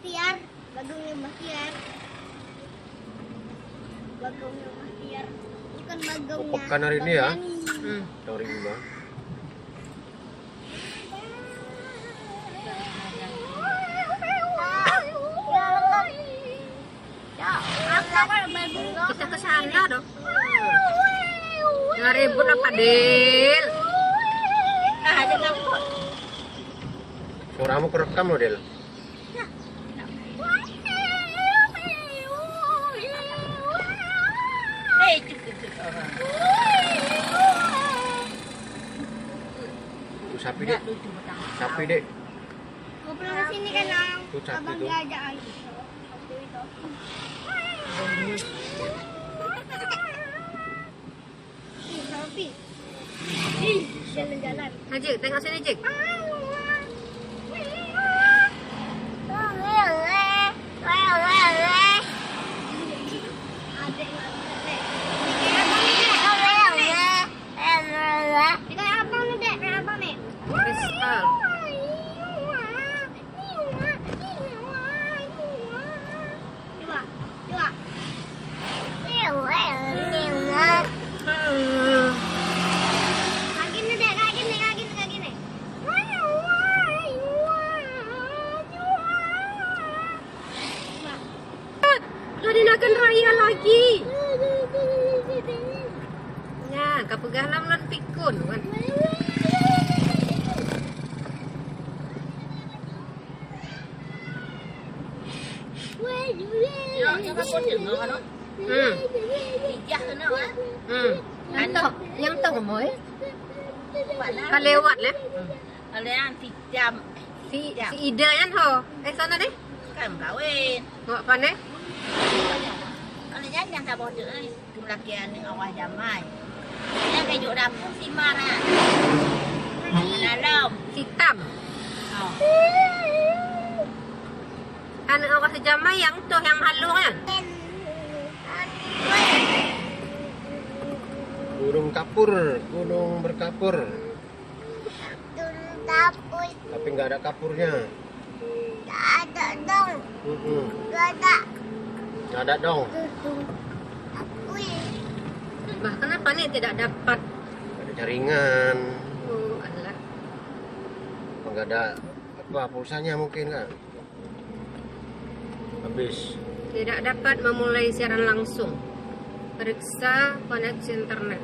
Bahtiar. Bagongnya Bahtiar. Bagongnya Bahtiar. Bukan bagongnya. Pekan hari ini ya. Bang Tahun rimba. Kita ke sana dong. Nggak ribut apa, Del? Ah, jangan. Suaramu kerekam loh, Del. Hei, cukup orang. Tuh sapi, Dek. Sapi, Dek. Mau pulang ke sini kan, Ang? Tuh, sapi Abang tuh. diajak lagi. Sapi itu. Ih, sapi. Ih, jalan-jalan. Najik, tengok sini, Jik. Adek nggak bisa, Dek. Kayak abang nih, Dek. Kayak abang nih. Kristal. Coba, coba. Kayak gini, Dek. Kayak gini, kayak gini, kayak gini. Coba. Radinakan raya lagi. Ya, kapegalam lan pikun kan. Yang tong moy. Kalewat le. Kalian 3 jam Si Ida yan ho. Sana deh. kan kawin. Ngok pane? Kalian yang tak boleh jumlah kian awal jamai. Yang kayu dapur si mana? Dalam. Hitam. Oh. Ano awas jamai yang tuh yang halu kan? Burung kapur, gunung berkapur. Dapur Tapi nggak ada kapurnya. ada dong, gak ada. Nggak ada dong. Dapur. Bah, kenapa nih tidak dapat? Nggak ada jaringan. Oh, alah. Nggak ada apa pulsanya mungkin kan. Habis. Tidak dapat memulai siaran langsung. Periksa koneksi internet.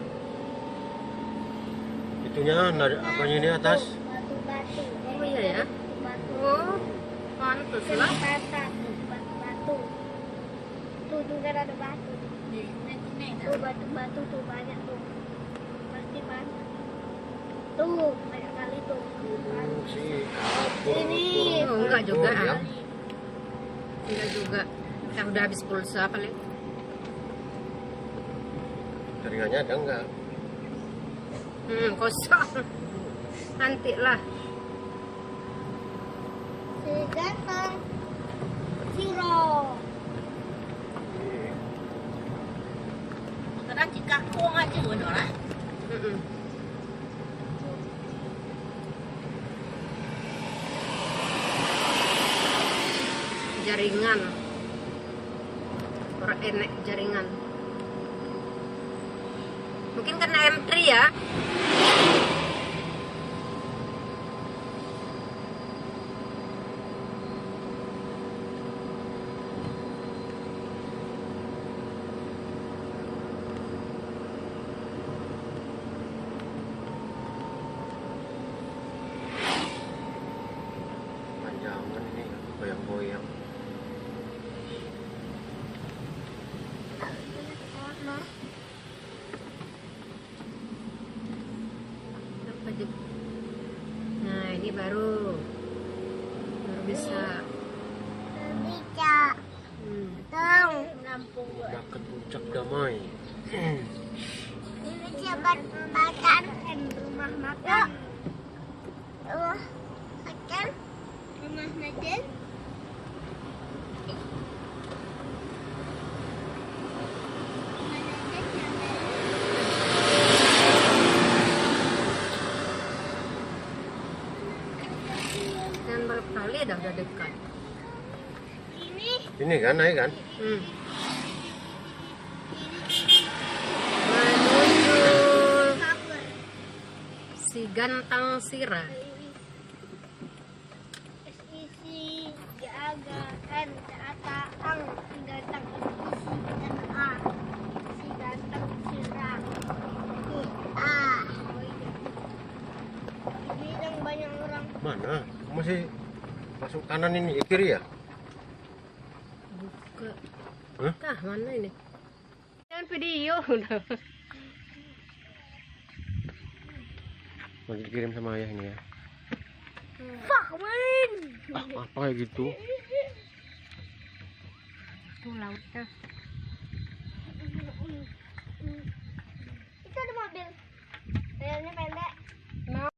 Itunya nada apanya ini atas? Batu-batu. Oh iya ya. Batu. Oh, pantas lah. Batu-batu. Tuh juga ada batu. Tuh batu-batu tuh banyak tuh. Pasti banyak. Tuh banyak kali tuh. Si kapur. Ini. Oh, enggak juga. Ya. Enggak juga. Yang udah habis pulsa paling. Jaringannya ada enggak? Kosong. Nanti lah. Ganteng. Zero. Kadang jika kuang aja benar lah. Jaringan. Orang enek jaringan. Mungkin karena M3 ya. Panjangan ini goyang-goyang. Apa Dik? Nah, ini baru bisa. Bisa. Dong. Nampung Bahkan puncak damai. Ini jabat makan. Rumah makan. Rumah makan. Rumah makan. Dan berapa kali dah udah dekat. Ini kan naik kan? Menuju si Gantang Sira. Isi jaga kan ang si gantang isi a si gantang sirang Ini yang banyak orang. Mana? Masih masuk kanan ini, kiri ya? Buka. Hah? Tah, mana ini? Jangan video udah. Mau dikirim sama ayah ini ya? Fuck man. Apa kayak gitu? Tuh lautnya. Itu ada mobil. Jalannya pendek.